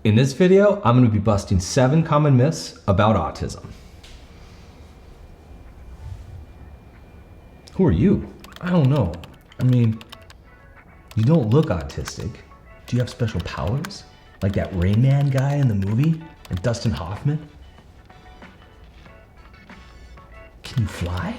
In this video, I'm going to be busting 7 common myths about autism. Who are you? I don't know. I mean, you don't look autistic. Do you have special powers? Like that Rain Man guy in the movie? Like Dustin Hoffman? Can you fly?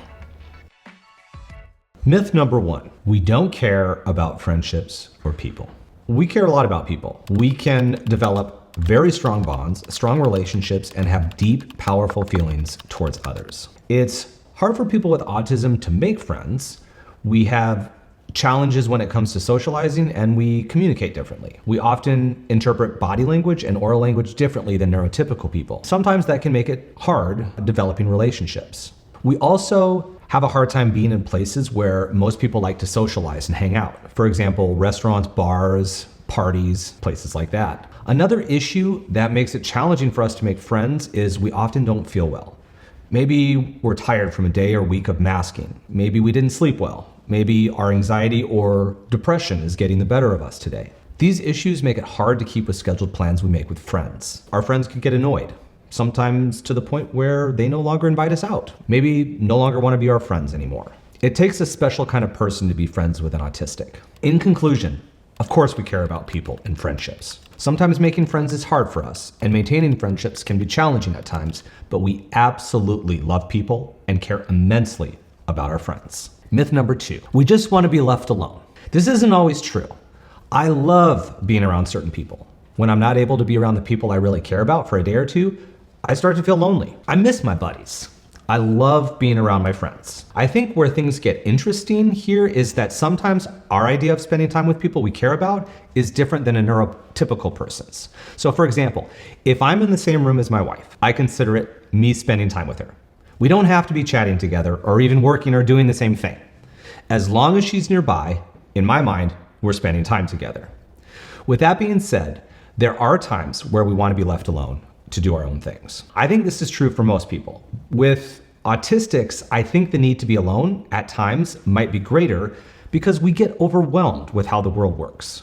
Myth number 1, we don't care about friendships or people. We care a lot about people. We can develop very strong bonds, strong relationships, and have deep, powerful feelings towards others. It's hard for people with autism to make friends. We have challenges when it comes to socializing, and we communicate differently. We often interpret body language and oral language differently than neurotypical people. Sometimes that can make it hard developing relationships. We also have a hard time being in places where most people like to socialize and hang out. For example, restaurants, bars, parties, places like that. Another issue that makes it challenging for us to make friends is we often don't feel well. Maybe we're tired from a day or week of masking. Maybe we didn't sleep well. Maybe our anxiety or depression is getting the better of us today. These issues make it hard to keep with scheduled plans we make with friends. Our friends can get annoyed, sometimes to the point where they no longer invite us out. Maybe no longer want to be our friends anymore. It takes a special kind of person to be friends with an autistic. In conclusion, of course we care about people and friendships. Sometimes making friends is hard for us, and maintaining friendships can be challenging at times, but we absolutely love people and care immensely about our friends. Myth number 2, we just want to be left alone. This isn't always true. I love being around certain people. When I'm not able to be around the people I really care about for a day or two, I start to feel lonely. I miss my buddies. I love being around my friends. I think where things get interesting here is that sometimes our idea of spending time with people we care about is different than a neurotypical person's. So for example, if I'm in the same room as my wife, I consider it me spending time with her. We don't have to be chatting together or even working or doing the same thing. As long as she's nearby, in my mind, we're spending time together. With that being said, there are times where we want to be left alone to do our own things. I think this is true for most people. With autistics, I think the need to be alone at times might be greater because we get overwhelmed with how the world works.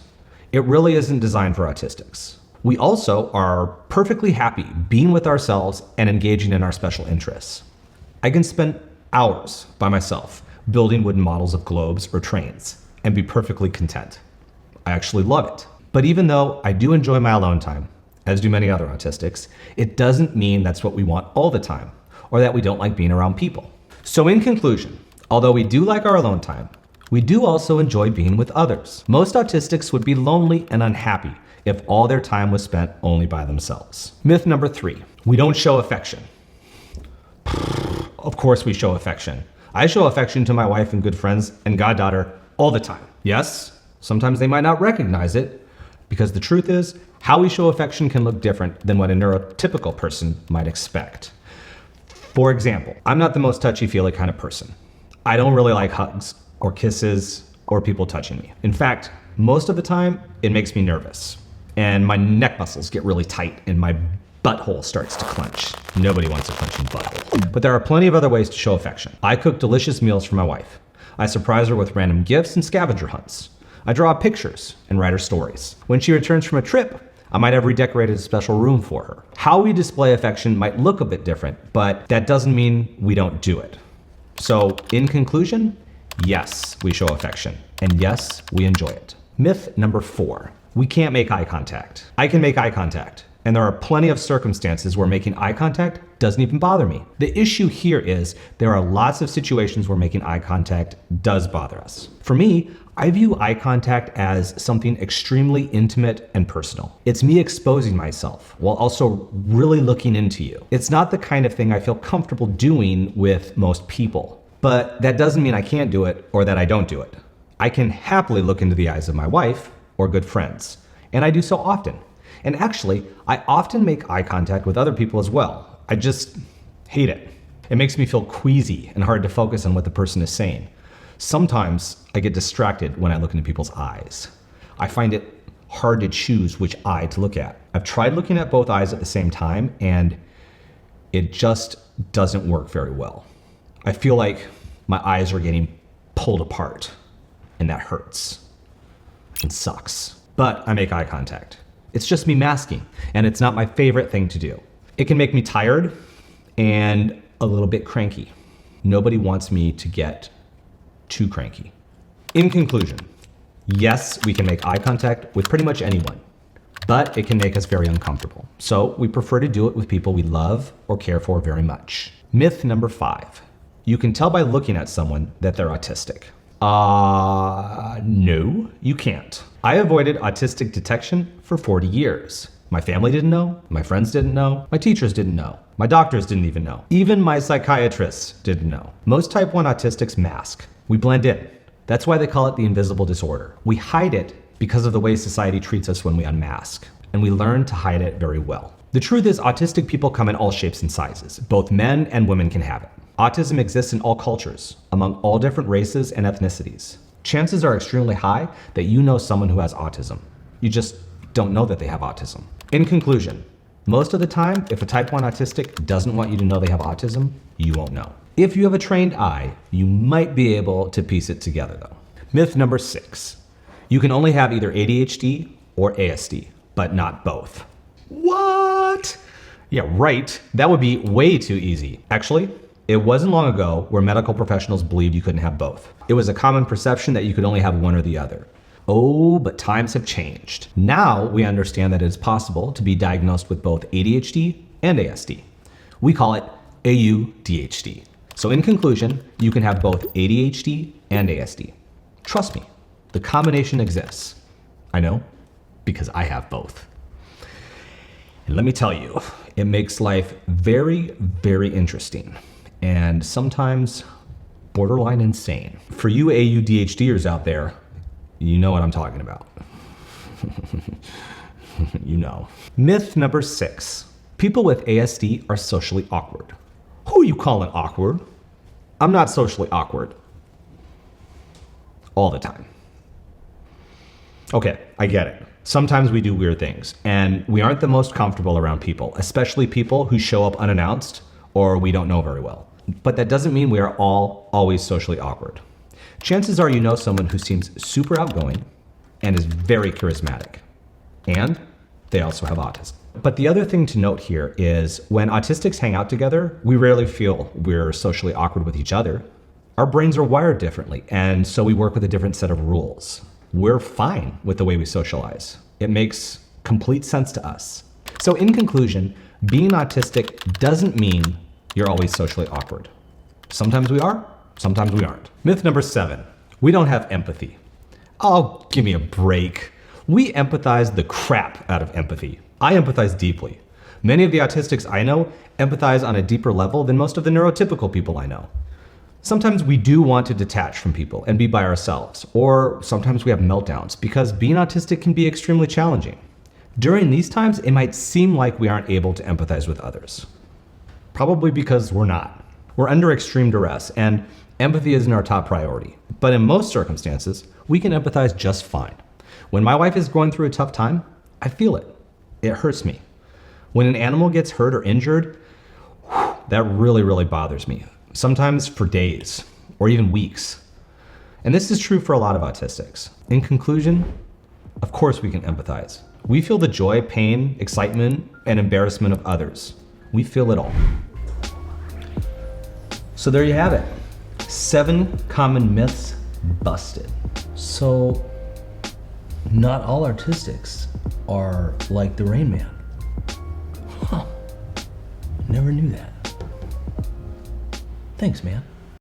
It really isn't designed for autistics. We also are perfectly happy being with ourselves and engaging in our special interests. I can spend hours by myself building wooden models of globes or trains and be perfectly content. I actually love it. But even though I do enjoy my alone time, as do many other autistics, it doesn't mean that's what we want all the time, or that we don't like being around people. So in conclusion, although we do like our alone time, we do also enjoy being with others. Most autistics would be lonely and unhappy if all their time was spent only by themselves. Myth number 3, we don't show affection. Of course we show affection. I show affection to my wife and good friends and goddaughter all the time. Yes, sometimes they might not recognize it, because the truth is, how we show affection can look different than what a neurotypical person might expect. For example, I'm not the most touchy-feely kind of person. I don't really like hugs or kisses or people touching me. In fact, most of the time, it makes me nervous. And my neck muscles get really tight and my butthole starts to clench. Nobody wants a clenching butthole. But there are plenty of other ways to show affection. I cook delicious meals for my wife. I surprise her with random gifts and scavenger hunts. I draw pictures and write her stories. When she returns from a trip, I might have redecorated a special room for her. How we display affection might look a bit different, but that doesn't mean we don't do it. So in conclusion, yes, we show affection, and yes, we enjoy it. Myth number 4, we can't make eye contact. I can make eye contact, and there are plenty of circumstances where making eye contact doesn't even bother me. The issue here is there are lots of situations where making eye contact does bother us. For me, I view eye contact as something extremely intimate and personal. It's me exposing myself while also really looking into you. It's not the kind of thing I feel comfortable doing with most people, but that doesn't mean I can't do it or that I don't do it. I can happily look into the eyes of my wife or good friends, and I do so often. And actually, I often make eye contact with other people as well. I just hate it. It makes me feel queasy and hard to focus on what the person is saying. Sometimes I get distracted when I look into people's eyes. I find it hard to choose which eye to look at. I've tried looking at both eyes at the same time, and it just doesn't work very well. I feel like my eyes are getting pulled apart, and that hurts and sucks. But I make eye contact. It's just me masking, and it's not my favorite thing to do. It can make me tired and a little bit cranky. Nobody wants me to get too cranky. In conclusion, yes, we can make eye contact with pretty much anyone, but it can make us very uncomfortable. So we prefer to do it with people we love or care for very much. Myth number 5. You can tell by looking at someone that they're autistic. No, you can't. I avoided autistic detection for 40 years. My family didn't know, my friends didn't know, my teachers didn't know, my doctors didn't even know. Even my psychiatrists didn't know. Most type 1 autistics mask. We blend in. That's why they call it the invisible disorder. We hide it because of the way society treats us when we unmask, and we learn to hide it very well. The truth is, autistic people come in all shapes and sizes. Both men and women can have it. Autism exists in all cultures, among all different races and ethnicities. Chances are extremely high that you know someone who has autism. You just don't know that they have autism. In conclusion, most of the time, if a type 1 autistic doesn't want you to know they have autism, you won't know. If you have a trained eye, you might be able to piece it together though. Myth number 6. You can only have either ADHD or ASD, but not both. What? Yeah, right. That would be way too easy. Actually, it wasn't long ago where medical professionals believed you couldn't have both. It was a common perception that you could only have one or the other. Oh, but times have changed. Now we understand that it is possible to be diagnosed with both ADHD and ASD. We call it AUDHD. So in conclusion, you can have both ADHD and ASD. Trust me, the combination exists. I know, because I have both. And let me tell you, it makes life very, very interesting and sometimes borderline insane. For you AUDHDers out there, you know what I'm talking about. You know. Myth number 6. People with ASD are socially awkward. Who are you calling awkward? I'm not socially awkward. All the time. Okay, I get it. Sometimes we do weird things, and we aren't the most comfortable around people, especially people who show up unannounced or we don't know very well. But that doesn't mean we are all always socially awkward. Chances are you know someone who seems super outgoing and is very charismatic, and they also have autism. But the other thing to note here is when autistics hang out together, we rarely feel we're socially awkward with each other. Our brains are wired differently, and so we work with a different set of rules. We're fine with the way we socialize. It makes complete sense to us. So in conclusion, being autistic doesn't mean you're always socially awkward. Sometimes we are, sometimes we aren't. Myth number 7, we don't have empathy. Oh, give me a break. We empathize the crap out of empathy. I empathize deeply. Many of the autistics I know empathize on a deeper level than most of the neurotypical people I know. Sometimes we do want to detach from people and be by ourselves, or sometimes we have meltdowns because being autistic can be extremely challenging. During these times, it might seem like we aren't able to empathize with others. Probably because we're not. We're under extreme duress, and empathy isn't our top priority. But in most circumstances, we can empathize just fine. When my wife is going through a tough time, I feel it. It hurts me. When an animal gets hurt or injured, that really, really bothers me. Sometimes for days or even weeks. And this is true for a lot of autistics. In conclusion, of course we can empathize. We feel the joy, pain, excitement, and embarrassment of others. We feel it all. So there you have it. 7 common myths busted. So not all autistics are like the Rain Man. Huh. Never knew that. Thanks, man.